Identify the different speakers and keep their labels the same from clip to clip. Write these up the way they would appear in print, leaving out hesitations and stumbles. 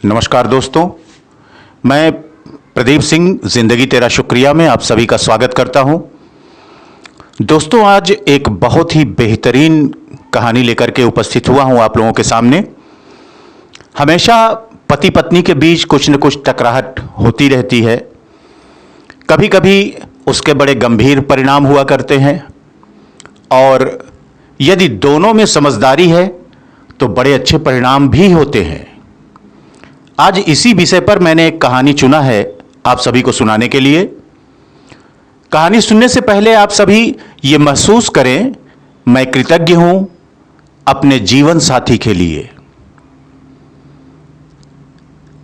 Speaker 1: नमस्कार दोस्तों, मैं प्रदीप सिंह जिंदगी तेरा शुक्रिया में आप सभी का स्वागत करता हूं। दोस्तों, आज एक बहुत ही बेहतरीन कहानी लेकर के उपस्थित हुआ हूं आप लोगों के सामने। हमेशा पति पत्नी के बीच कुछ न कुछ टकराहट होती रहती है। कभी कभी उसके बड़े गंभीर परिणाम हुआ करते हैं और यदि दोनों में समझदारी है तो बड़े अच्छे परिणाम भी होते हैं। आज इसी विषय पर मैंने एक कहानी चुना है आप सभी को सुनाने के लिए। कहानी सुनने से पहले आप सभी ये महसूस करें, मैं कृतज्ञ हूं अपने जीवन साथी के लिए।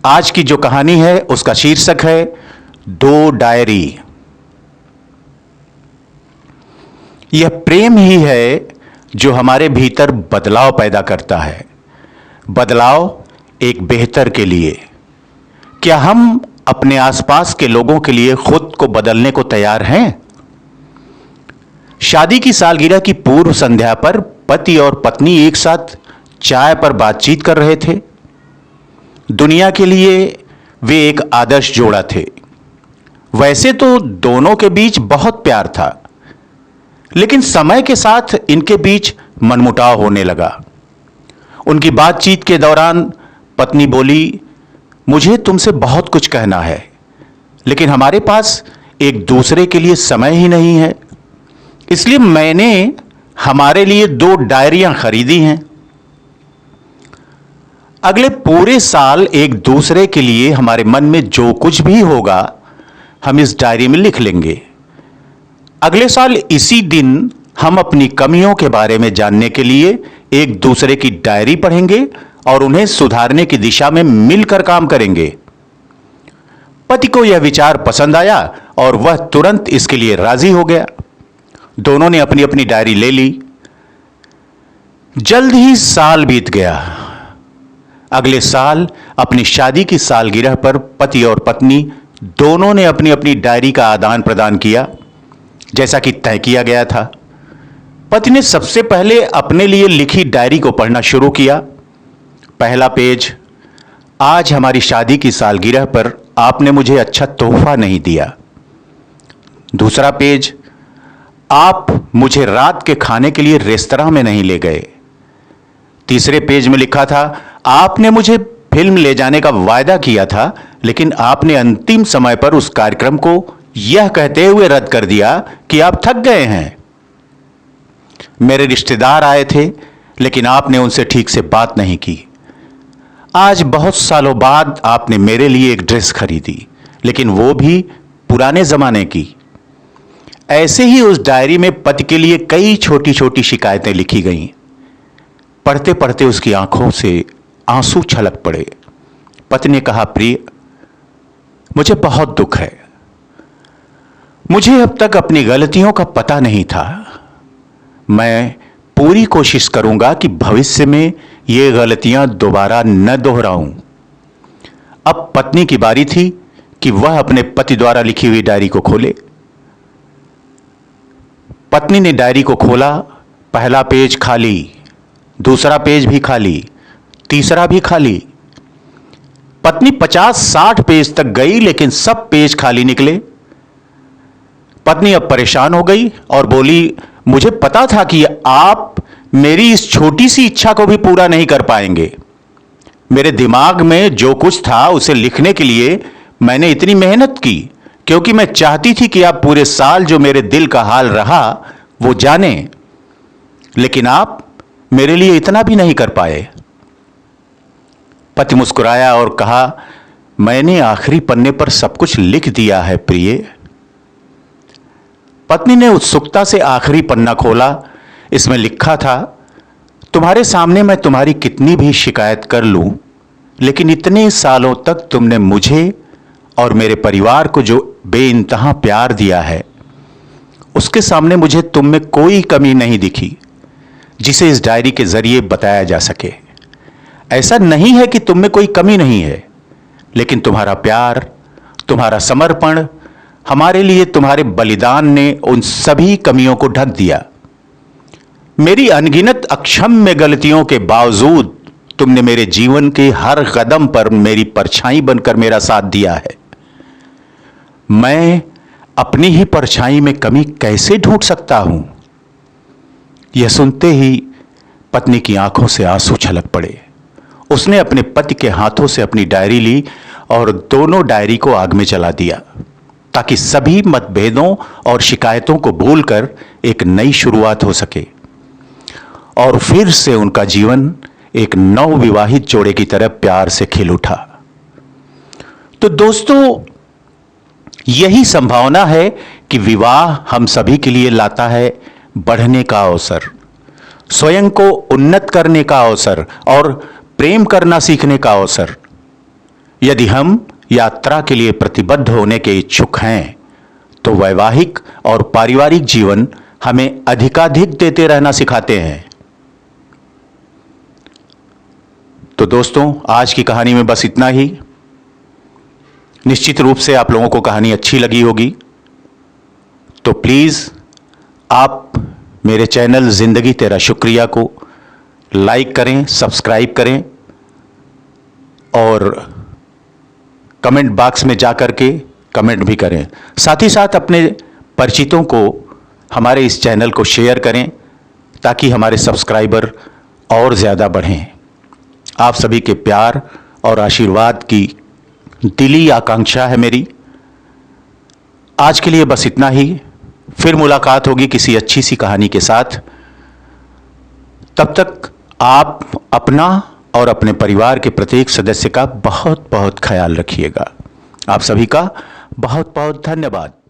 Speaker 1: आज की जो कहानी है उसका शीर्षक है दो डायरी। यह प्रेम ही है जो हमारे भीतर बदलाव पैदा करता है, बदलाव एक बेहतर के लिए। क्या हम अपने आसपास के लोगों के लिए खुद को बदलने को तैयार हैं? शादी की सालगिरह की पूर्व संध्या पर पति और पत्नी एक साथ चाय पर बातचीत कर रहे थे। दुनिया के लिए वे एक आदर्श जोड़ा थे। वैसे तो दोनों के बीच बहुत प्यार था, लेकिन समय के साथ इनके बीच मनमुटाव होने लगा। उनकी बातचीत के दौरान पत्नी बोली, मुझे तुमसे बहुत कुछ कहना है, लेकिन हमारे पास एक दूसरे के लिए समय ही नहीं है। इसलिए मैंने हमारे लिए दो डायरियां खरीदी हैं। अगले पूरे साल एक दूसरे के लिए हमारे मन में जो कुछ भी होगा हम इस डायरी में लिख लेंगे। अगले साल इसी दिन हम अपनी कमियों के बारे में जानने के लिए एक दूसरे की डायरी पढ़ेंगे और उन्हें सुधारने की दिशा में मिलकर काम करेंगे। पति को यह विचार पसंद आया और वह तुरंत इसके लिए राजी हो गया। दोनों ने अपनी अपनी डायरी ले ली। जल्द ही साल बीत गया। अगले साल अपनी शादी की सालगिरह पर पति और पत्नी दोनों ने अपनी अपनी डायरी का आदान प्रदान किया, जैसा कि तय किया गया था। पति ने सबसे पहले अपने लिए लिखी डायरी को पढ़ना शुरू किया। पहला पेज, आज हमारी शादी की सालगिरह पर आपने मुझे अच्छा तोहफा नहीं दिया। दूसरा पेज, आप मुझे रात के खाने के लिए रेस्तरां में नहीं ले गए। तीसरे पेज में लिखा था, आपने मुझे फिल्म ले जाने का वायदा किया था, लेकिन आपने अंतिम समय पर उस कार्यक्रम को यह कहते हुए रद्द कर दिया कि आप थक गए हैं। मेरे रिश्तेदार आए थे, लेकिन आपने उनसे ठीक से बात नहीं की। आज बहुत सालों बाद आपने मेरे लिए एक ड्रेस खरीदी, लेकिन वो भी पुराने जमाने की। ऐसे ही उस डायरी में पति के लिए कई छोटी छोटी शिकायतें लिखी गईं। पढ़ते पढ़ते उसकी आंखों से आंसू छलक पड़े। पति ने कहा, प्रिय, मुझे बहुत दुख है। मुझे अब तक अपनी गलतियों का पता नहीं था। मैं पूरी कोशिश करूंगा कि भविष्य में ये गलतियां दोबारा न दोहराऊं। अब पत्नी की बारी थी कि वह अपने पति द्वारा लिखी हुई डायरी को खोले। पत्नी ने डायरी को खोला। पहला पेज खाली, दूसरा पेज भी खाली, तीसरा भी खाली। पत्नी 50-60 पेज तक गई, लेकिन सब पेज खाली निकले। पत्नी अब परेशान हो गई और बोली, मुझे पता था कि आप मेरी इस छोटी सी इच्छा को भी पूरा नहीं कर पाएंगे। मेरे दिमाग में जो कुछ था उसे लिखने के लिए मैंने इतनी मेहनत की, क्योंकि मैं चाहती थी कि आप पूरे साल जो मेरे दिल का हाल रहा वो जाने, लेकिन आप मेरे लिए इतना भी नहीं कर पाए। पति मुस्कुराया और कहा, मैंने आखिरी पन्ने पर सब कुछ लिख दिया है प्रिय। पत्नी ने उत्सुकता से आखिरी पन्ना खोला। इसमें लिखा था, तुम्हारे सामने मैं तुम्हारी कितनी भी शिकायत कर लूं, लेकिन इतने सालों तक तुमने मुझे और मेरे परिवार को जो बेइंतहा प्यार दिया है, उसके सामने मुझे तुम में कोई कमी नहीं दिखी जिसे इस डायरी के जरिए बताया जा सके। ऐसा नहीं है कि तुम में कोई कमी नहीं है, लेकिन तुम्हारा प्यार, तुम्हारा समर्पण, हमारे लिए तुम्हारे बलिदान ने उन सभी कमियों को ढक दिया। मेरी अनगिनत अक्षम्य गलतियों के बावजूद तुमने मेरे जीवन के हर कदम पर मेरी परछाई बनकर मेरा साथ दिया है। मैं अपनी ही परछाई में कमी कैसे ढूंढ सकता हूं? यह सुनते ही पत्नी की आंखों से आंसू छलक पड़े। उसने अपने पति के हाथों से अपनी डायरी ली और दोनों डायरी को आग में जला दिया, ताकि सभी मतभेदों और शिकायतों को भूलकर एक नई शुरुआत हो सके और फिर से उनका जीवन एक नवविवाहित जोड़े की तरह प्यार से खिल उठा। तो दोस्तों, यही संभावना है कि विवाह हम सभी के लिए लाता है बढ़ने का अवसर, स्वयं को उन्नत करने का अवसर और प्रेम करना सीखने का अवसर। यदि हम यात्रा के लिए प्रतिबद्ध होने के इच्छुक हैं तो वैवाहिक और पारिवारिक जीवन हमें अधिकाधिक देते रहना सिखाते हैं। तो दोस्तों, आज की कहानी में बस इतना ही। निश्चित रूप से आप लोगों को कहानी अच्छी लगी होगी, तो प्लीज़ आप मेरे चैनल ज़िंदगी तेरा शुक्रिया को लाइक करें, सब्सक्राइब करें और कमेंट बॉक्स में जाकर के कमेंट भी करें। साथ ही साथ अपने परिचितों को हमारे इस चैनल को शेयर करें ताकि हमारे सब्सक्राइबर और ज़्यादा बढ़ें। आप सभी के प्यार और आशीर्वाद की दिली आकांक्षा है मेरी। आज के लिए बस इतना ही। फिर मुलाकात होगी किसी अच्छी सी कहानी के साथ। तब तक आप अपना और अपने परिवार के प्रत्येक सदस्य का बहुत बहुत ख्याल रखिएगा। आप सभी का बहुत बहुत धन्यवाद।